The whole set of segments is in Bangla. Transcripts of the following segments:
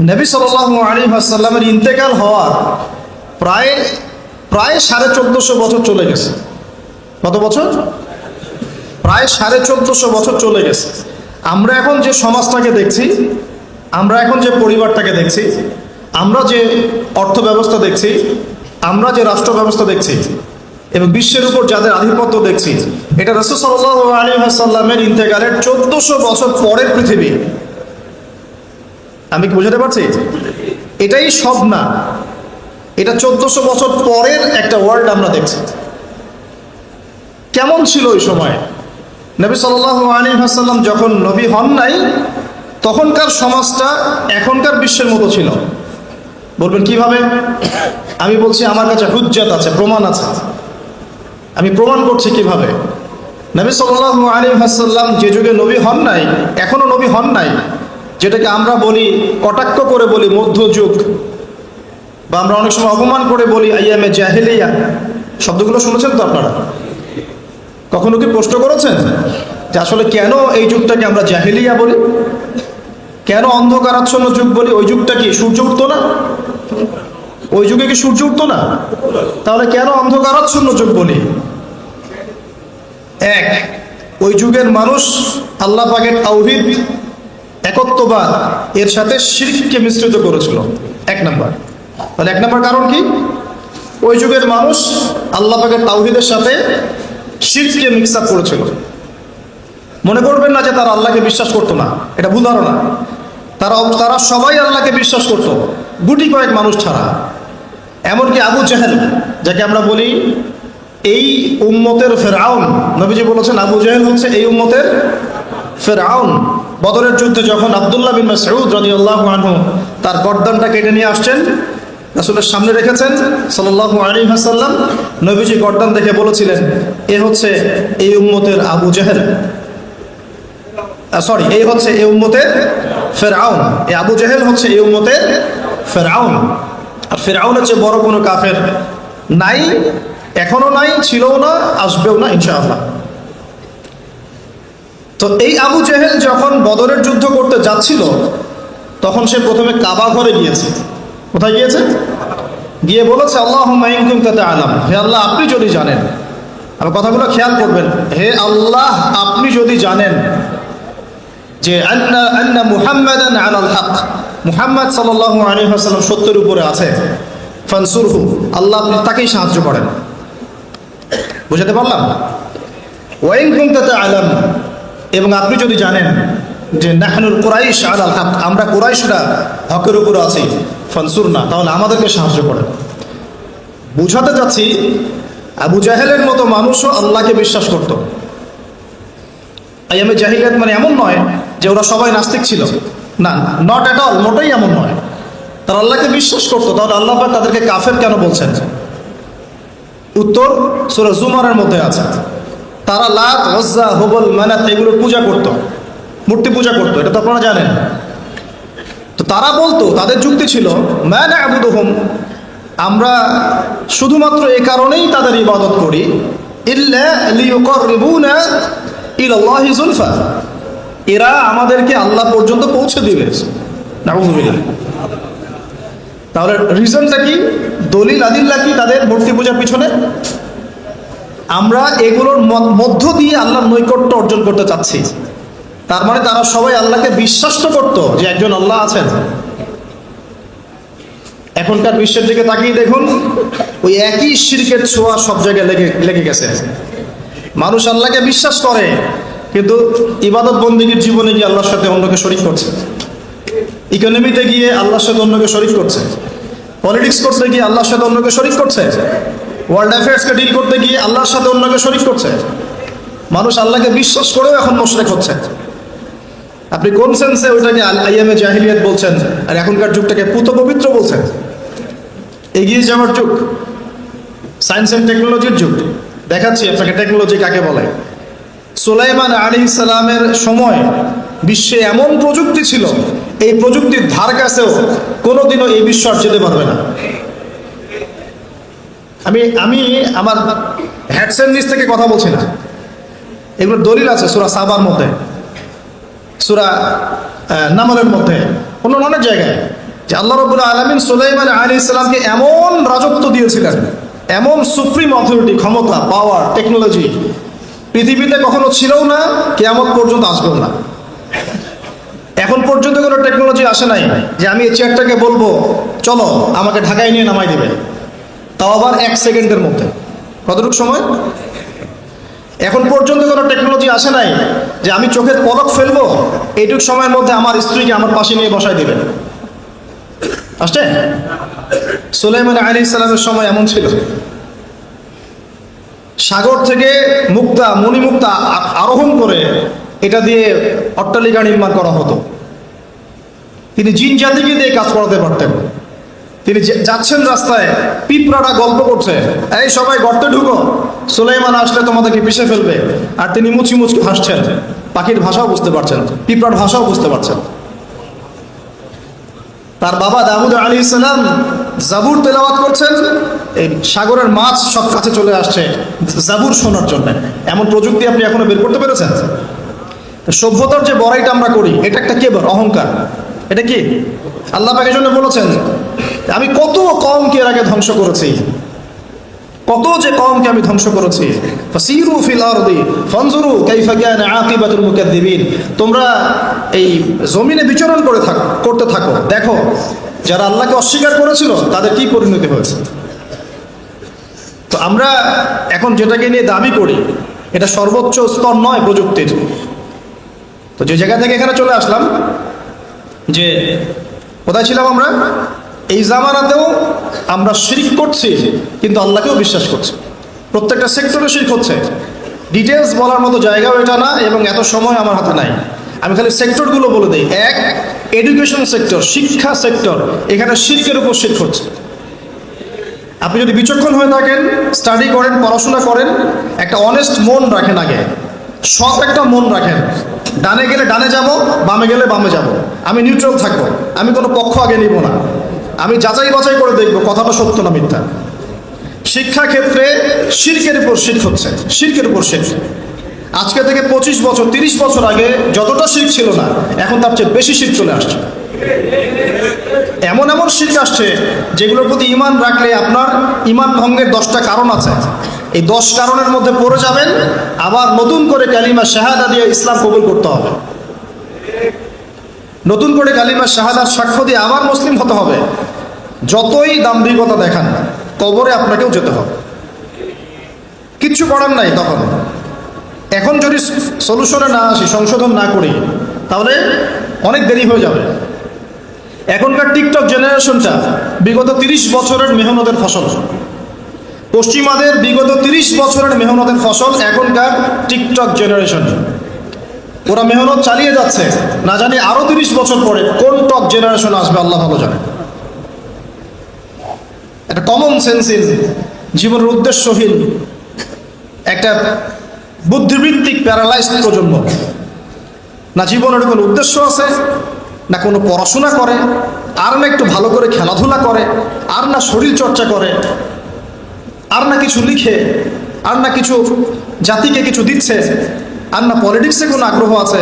নবী সাল্লাল্লাহু আলাইহি ওয়াসাল্লামের ইন্তেকাল হওয়ার প্রায় প্রায় 1450 বছর চলে গেছে। কত বছর? প্রায় 1450 বছর চলে গেছে। আমরা এখন যে সমাজটাকে দেখছি, আমরা এখন যে পরিবারটাকে দেখছি, আমরা যে অর্থ ব্যবস্থা দেখছি, আমরা যে রাষ্ট্র ব্যবস্থা দেখছি এবং বিশ্বের উপর যাদের আধিপত্য দেখছি, এটা রাসূল সাল্লাল্লাহু আলাইহি ওয়াসাল্লামের ইন্তেকালের 1400 বছর পরের পৃথিবী। আমি কি বুঝাতে পারছি? এটাই সব না, এটা 1400 বছর পরের একটা ওয়ার্ল্ড আমরা দেখছি। কেমন ছিল ওই সময়? নবী সাল্লাল্লাহু আলাইহি ওয়াসাল্লাম যখন নবী হন নাই, তখনকার সমাজটা এখনকার বিশ্বের মতো ছিল। বলবেন কিভাবে? আমি বলছি, আমার কাছে হুজ্জাত আছে, প্রমাণ আছে। আমি প্রমাণ করছি কিভাবে। নবী সাল্লাল্লাহু আলাইহি ওয়াসাল্লাম যে যুগে নবী হন নাই, এখনো নবী হন নাই, যেটাকে আমরা বলি, কটাক্ষ করে বলি মধ্যযুগ, বা আমরা অনেক সময় অপমান করে বলি আইয়ামে জাহেলিয়া। শব্দগুলো শুনেছেন তো আপনারা? কখনো কি প্রশ্ন করেছেন যে আসলে কেন এই যুগটাকে আমরা জাহেলিয়া বলি, কেন অন্ধকারাচ্ছন্ন যুগ বলি? ওই যুগটা কি সূর্য উঠতো না? ওই যুগে কি সূর্য উঠতো না? তাহলে কেন অন্ধকারাচ্ছন্ন যুগ বলি? এক, ওই যুগের মানুষ আল্লাহ পাকের তাওহীদ, একত্ববাদ এর সাথে শিরককে মিশ্রিত করেছিল। এক নাম্বার। তাহলে এক নাম্বার কারণ কি? ওই যুগের মানুষ আল্লাহ পাকের তাওহীদের সাথে শিরককে মিক্স আপ করেছিল। মনে করবেন না যে তারা আল্লাহকে বিশ্বাস করতো না, এটা ভুল ধারণা। তারা সবাই আল্লাহকে বিশ্বাস করত, গুটি কয়েক মানুষ ছাড়া। এমনকি আবু জাহেল, যাকে আমরা বলি এই উম্মতের ফেরাউন, নবীজি বলেছেন আবু জাহেল হচ্ছে এই উম্মতের ফেরাউন। বদরের যুদ্ধে যখন আব্দুল্লাহ বিন মাসউদ রাদিয়াল্লাহু আনহু তার গর্দানটা কেটে নিয়ে আসছেন, রাসূলের সামনে রেখেছেন সাল্লাল্লাহু আলাইহি ওয়াসাল্লাম, নবীজি গর্দান দেখে বলেছিলেন, এ হচ্ছে এই উম্মতের আবু জাহেল, সরি, এই হচ্ছে এই উম্মতের ফেরাউন। এই আবু জাহেল হচ্ছে এই উম্মতের ফেরাউন। আর ফেরাউনের চেয়ে বড় কোনো কাফের নাই, এখনো নাই, ছিলও না, আসবেও না ইনশাআল্লাহ। তো এই আবু জাহেল যখন বদরের যুদ্ধ করতে যাচ্ছিল, তখন সে প্রথমে কাবা ঘরে গিয়েছে। কোথায় গিয়েছে? গিয়ে বলেছে, আল্লাহুম্মা ইন কুনতা তা'লাম, হে আল্লাহ আপনি যদি জানেন, আমার কথাগুলো খেয়াল করবেন, হে আল্লাহ আপনি যদি জানেন যে আন্না মুহাম্মাদান আলাল হক, মুহাম্মদ সাল্লাল্লাহু আলাইহি ওয়াসাল্লাম সত্যের উপরে আছে, ফানসুরহু, আল্লাহ আপনি তাকেই সাহায্য করেন। বুঝাতে পারলাম? ওয়া ইন কুনতা তা'লাম, এবং আপনি যদি জানেন যে নাহনুল কুরাইশ আলাল হক, আমরা কুরাইশরা হকের উপরে আছি, ফানসুরনা, তাহলে আমাদেরকে সাহায্য করেন। বুঝাতে যাচ্ছি, আবু জাহেলের মতো মানুষও আল্লাহকে বিশ্বাস করত। আইয়ামে জাহিলিয়াত মানে এমন নয় যে ওরা সবাই নাস্তিক ছিল, না, নট এট অল, মোটেই এমন নয়। তারা আল্লাহকে বিশ্বাস করতো। তাহলে আল্লাহ পাক তাদেরকে কাফের কেন বলছেন? উত্তর সূরা জুমারের মধ্যে আছে। তারা লাত, উজ্জা, হুবল, মানাত এগুলোর পূজা করত, মূর্তি পূজা করতো, এটা তো আপনারা জানেন। তো তারা বলতো, তাদের যুক্তি ছিল, মা না'বুদুহুম, আমরা শুধুমাত্র এই কারণেই তাদের ইবাদত করি, ইল্লা লিয়ুকাররিবুনা ইলাল্লাহি যুলফা, এরা আমাদেরকে আল্লাহ পর্যন্ত পৌঁছে দিবে। নাউযুবিল্লাহ। তাহলে রিজনটা কি? দলিল আদিল্লা কি তাদের মূর্তি পূজার পিছনে? আমরা এগুলোর মধ্য দিয়ে আল্লাহর নৈকট্য অর্জন করতে চাচ্ছি। তার মানে তারা সবাই আল্লাহকে বিশ্বাস তো করতো যে একজন আল্লাহ আছেন। এখনকার বিশ্বের দিকে তাকিয়ে দেখুন, ওই একই শিরকের ছোঁয়া সব জায়গায় লেগে গেছে। মানুষ আল্লাহকে বিশ্বাস করে, কিন্তু ইবাদত বন্দেগীর জীবনে গিয়ে আল্লাহর সাথে অন্যকে শরীক করছে। ইকোনমিতে গিয়ে আল্লাহর সাথে অন্যকে শরীক করছে। পলিটিক্স করতে গিয়ে আল্লাহর সাথে অন্যকে শরীক করছে। ওয়ার্ল্ড অ্যাফেয়ার্সকে ডিল করতে গিয়ে আল্লাহর সাথে অন্যকে শরীক করছে। মানুষ আল্লাহকে বিশ্বাস করেও এখন মুশরিক হচ্ছে। আপনি কোন সেন্সে ওইটাকে আইয়ামে জাহিলিয়াত বলছেন, আর এখনকার যুগটাকে পুত পবিত্র বলছেন? এগিয়ে যাওয়ার যুগ, সায়েন্স অ্যান্ড টেকনোলজির যুগ। দেখাচ্ছি আপনাকে টেকনোলজি কাকে বলে। সুলাইমান আলাইহিস সালামের সময় বিশ্বে এমন প্রযুক্তি ছিল, এই প্রযুক্তির ধার কাছেও কোনোদিনও এই বিশ্ব আর যেতে পারবে না। আমি আমার হেডসেট নিচ থেকে কথা বলছি না, এগুলো দলিল আছে সূরা সাবার মধ্যে, সূরা নামলের মধ্যে, অন্য অনেক জায়গায়। যে আল্লাহ রাব্বুল আলামিন সুলাইমান আলাইহিস সালামকে এমন রাজত্ব দিয়েছিলেন, এমন সুপ্রিম অথরিটি, ক্ষমতা, পাওয়ার, টেকনোলজি পৃথিবীতে কখনো ছিলও না, কিয়ামত পর্যন্ত আসবেও না। এখন পর্যন্ত কোনো টেকনোলজি আসে নাই যে আমি এই চেয়ারটাকে বলবো চলো আমাকে ঢাকায় নিয়ে নামাই দিবে, তাও আবার 1 সেকেন্ডের মধ্যে। কতটুকু সময়? এখন পর্যন্ত কোনো টেকনোলজি আসে নাই যে আমি চোখের পলক ফেলবো এইটুক সময়ের মধ্যে আমার স্ত্রীকে আমার পাশে নিয়ে বসায় দিবে। আসছে? সুলাইমান আলাইহিস সালামের সময় এমন ছিল। সাগর থেকে মুক্তা, মণিমুক্তা আরোহণ করে এটা দিয়ে অট্টালিকা নির্মাণ করা হতো। তিনি জিন জাতিকে দিয়ে কাজ করাতে পারতেন। তিনি যাচ্ছেন রাস্তায়, পিঁপড়াটা গল্প করছে, এই সবাই গর্তে ঢুকো, সুলাইমান আসলে তোমাদেরকে পিষে ফেলবে। আর তিনি মুচকি মুচকি হাসছেন, পাখির ভাষাও বুঝতে পারছেন, পিঁপড়ার ভাষাও বুঝতে পারছেন। তার বাবা দাউদ আলাইহিস সালাম জাবুর তেলাওয়াত করছেন, এই সাগরের মাছ সব কাছে চলে আসছে জাবুর শোনার জন্য। এমন প্রযুক্তি আপনি এখনো বের করতে পেরেছেন? সভ্যতার যে বড়াইটা আমরা করি, এটা একটা কেবল অহংকার। এটা কি আল্লাহ পাকের জন্য বলেছেন, আমি কত কওমকে এর আগে ধ্বংস করেছি, কত যে কওমকে আমি ধ্বংস করেছি। ফাসিরু ফিল আরদি ফানজুরু কাইফা কানা আকিবাতুল মুকাদ্দিবিন। তোমরা এই জমিনে বিচরণ করতে থাকো, দেখো যারা আল্লাহকে অস্বীকার করেছিল তাদের কি পরিণতি হয়েছে। তো আমরা এখন যেটাকে নিয়ে দাবি করি এটা সর্বোচ্চ স্তর নয় প্রযুক্তির। তো যে জায়গা থেকে এখানে চলে আসলাম, যে কোথায় ছিলাম আমরা? এই জামানাতেও আমরা শিরক করছি কিন্তু আল্লাহকেও বিশ্বাস করছি। প্রত্যেকটা সেক্টরে শিরক হচ্ছে। ডিটেলস বলার মতো জায়গাও এটা না, এবং এত সময় আমার হাতে নাই। আমি খালি সেক্টরগুলো বলে দিই। 1, এডুকেশন সেক্টর, শিক্ষা সেক্টর, এখানে শিরকের উপর শিরক হচ্ছে। আপনি যদি বিচক্ষণ হয়ে থাকেন, স্টাডি করেন, পড়াশোনা করেন, একটা অনেস্ট মন রাখেন, আগে সৎ একটা মন রাখেন, ডানে গেলে ডানে যাব, বামে গেলে বামে যাব, আমি নিউট্রাল থাকবো, আমি কোনো পক্ষ আগে নিব না, আমি যাচাই বাছাই করে দেখবো কথাটা সত্য না মিথ্যা। শিক্ষা ক্ষেত্রে শিরকের উপর শিরক হচ্ছে, শিরকের উপর শিরক। আজকে থেকে 25 বছর 30 বছর আগে যতটা শিরক ছিল না, এখন তার চেয়ে বেশি শিরক চলে আসছে। এমন এমন শিরক আসছে যেগুলোর প্রতি ঈমান রাখলে আপনার ঈমান ভঙ্গের 10টা কারণ আছে। এই 10 কারণের মধ্যে পড়ে যাবেন, আবার নতুন করে কালিমা শাহাদা দিয়ে ইসলাম কবুল করতে হবে। নতুন করে কালিমা শাহাদার সাক্ষ্য দিয়ে আবার মুসলিম হতে হবে। যতই দাম্ভিকতা দেখান, কবরে আপনাকেও যেতে হবে, কিচ্ছু করার নাই তখন। এখন যদি সলিউশনে না আসি, সংশোধন না করি, তাহলে অনেক দেরি হয়ে যাবে। এখনকার টিকটক জেনারেশনটা বিগত 30 বছরের মেহনতের ফসল। পশ্চিমাদের বিগত 30 বছরের মেহনতের ফসল এখনকার টিকটক জেনারেশন। ওরা মেহনত চালিয়ে যাচ্ছে, না জানি আরো 30 বছর পরে কোন টক জেনারেশন আসবে আল্লাহ ভালো জানে। একটা কমন সেন্সিং, জীবনের উদ্দেশ্যহীন, একটা বুদ্ধিবৃত্তিক প্যারালাইজড প্রজন্ম। না জীবনের কোনো উদ্দেশ্য আছে, না কোনো পড়াশোনা করে, আর না একটু ভালো করে খেলাধুলা করে, আর না শরীর চর্চা করে, আর না কিছু লিখে, আর না কিছু জাতিকে কিছু দিচ্ছে, আর না পলিটিক্সে কোনো আগ্রহ আছে,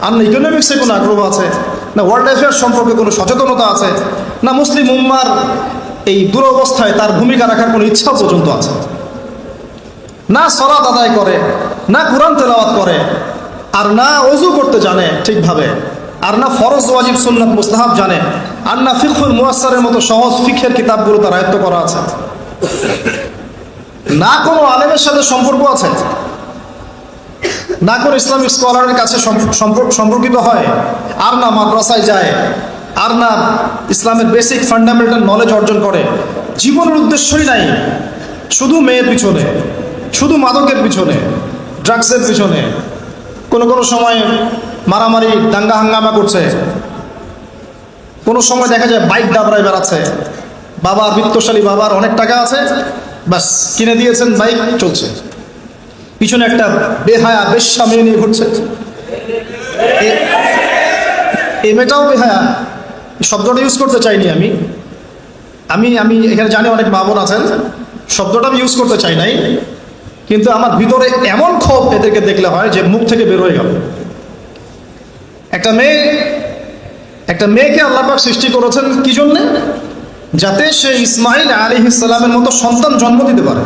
আর না ইকোনমিক্সে কোনো আগ্রহ আছে, না ওয়ার্ল্ড অ্যাফেয়ার্স সম্পর্কে কোনো সচেতনতা আছে, না মুসলিম উম্মার এই দুরবস্থায় তার ভূমিকা রাখার কোনো ইচ্ছা পর্যন্ত আছে। না সালাত আদায় করে, না কোরআন তেলাওয়াত করে, আর না ওযু করতে জানে ঠিকভাবে, আর না ফরজ ওয়াজিব সুন্নাত মুস্তাহাব জানে, আর না ফিকহুল মুয়াসসারের মতো সহজ ফিকহের কিতাবগুলো তার আয়ত্ত করা আছে, না কোনো আলেমের সাথে সম্পর্ক আছে, না কোনো ইসলামিক স্কলারের কাছে সম্পর্কিত হয়, আর না মাদ্রাসায় যায়, আর না ইসলামের বেসিক ফান্ডামেন্টাল নলেজ অর্জন করে। জীবনের উদ্দেশ্যই নাই, শুধু মেয়ের পিছনে, শুধু মাদকের পিছনে, ড্রাগসের পিছনে, কোনো কোনো সময় মারামারি দাঙ্গা হাঙ্গামা করছে, কোনো সময় দেখা যায় বাইক দাবড়ায় বেড়াচ্ছে। বাবার বিত্তশালী, বাবার অনেক টাকা আছে, বাস কিনে দিয়েছেন বাইক, চলছে, পিছনে একটা বেহায়া বেশ্যা মেয়ে নিয়ে ঘুরছে। এই মেয়েটাও বেহায়া, শব্দটা ইউজ করতে চাইনি আমি আমি আমি এখানে জানি অনেক মা বোন আছেন, শব্দটা আমি ইউজ করতে চাই নাই, কিন্তু আমার ভিতরে এমন ক্ষোভ এদেরকে দেখলে হয় যে মুখ থেকে বের হয়ে গেল। একটা মেয়ে একটা মেয়েকে আল্লাহ পাক সৃষ্টি করেছেন কি জন্যে? যাতে সে ইসমাইল আলাইহিস সালামের মতো সন্তান জন্ম দিতে পারে।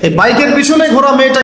এই বাইকের পিছনে ঘোরা মেয়েটা